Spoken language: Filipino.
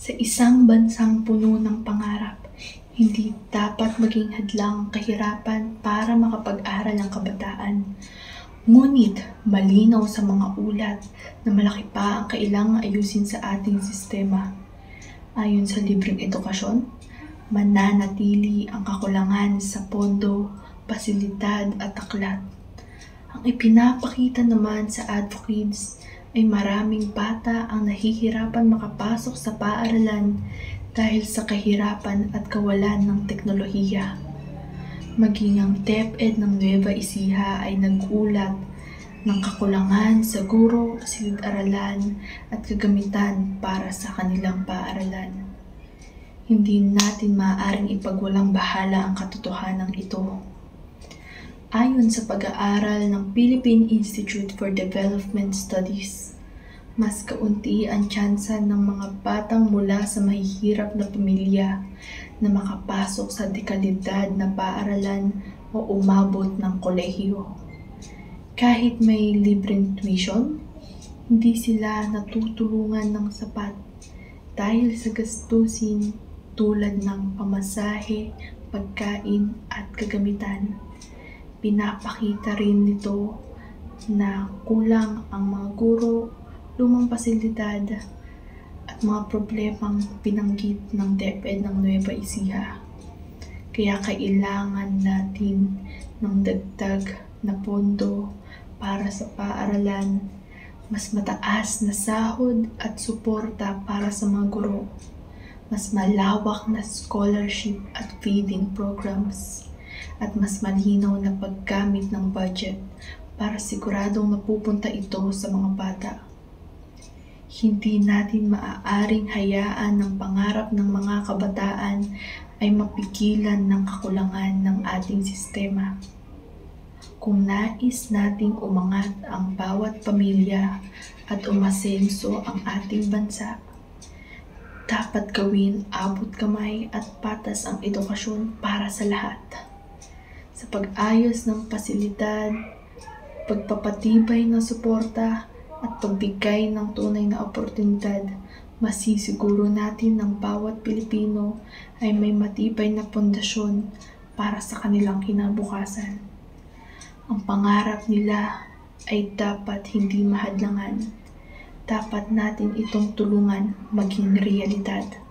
Sa isang bansang puno ng pangarap, hindi dapat maging hadlang ang kahirapan para makapag-aral ang kabataan. Ngunit malinaw sa mga ulat na malaki pa ang kailangang ayusin sa ating sistema. Ayon sa libreng edukasyon, mananatili ang kakulangan sa pondo, pasilidad at aklat. Ang ipinapakita naman sa advocates ay maraming bata ang nahihirapan makapasok sa paaralan dahil sa kahirapan at kawalan ng teknolohiya. Maging ang DepEd ng Nueva Ecija ay nagulat ng kakulangan sa guro, silid-aralan at kagamitan para sa kanilang paaralan. Hindi natin maaaring ipagwalang bahala ang katotohanan ito. Ayon sa pag-aaral ng Philippine Institute for Development Studies, mas kaunti ang tsansa ng mga batang mula sa mahihirap na pamilya na makapasok sa dekalidad na paaralan o umabot ng kolehiyo. Kahit may libreng tuition, hindi sila natutulungan ng sapat dahil sa gastusin tulad ng pamasahe, pagkain at kagamitan. Pinapakita rin nito na kulang ang mga guro, lumang pasilidad at mga problemang binanggit ng DepEd ng Nueva Ecija. Kaya kailangan natin ng dagdag na pondo para sa paaralan, mas mataas na sahod at suporta para sa mga guro, mas malawak na scholarship at feeding programs, at mas malinaw na paggamit ng budget para siguradong napupunta ito sa mga bata. Hindi natin maaaring hayaan ng pangarap ng mga kabataan ay mapigilan ng kakulangan ng ating sistema. Kung nais nating umangat ang bawat pamilya at umasenso ang ating bansa, dapat gawin abot kamay at patas ang edukasyon para sa lahat. Sa pag-ayos ng pasilidad, pagpapatibay ng suporta at pagbigay ng tunay na oportunidad, masisiguro natin ng bawat Pilipino ay may matibay na pundasyon para sa kanilang kinabukasan. Ang pangarap nila ay dapat hindi mahadlangan. Dapat natin itong tulungan maging realidad.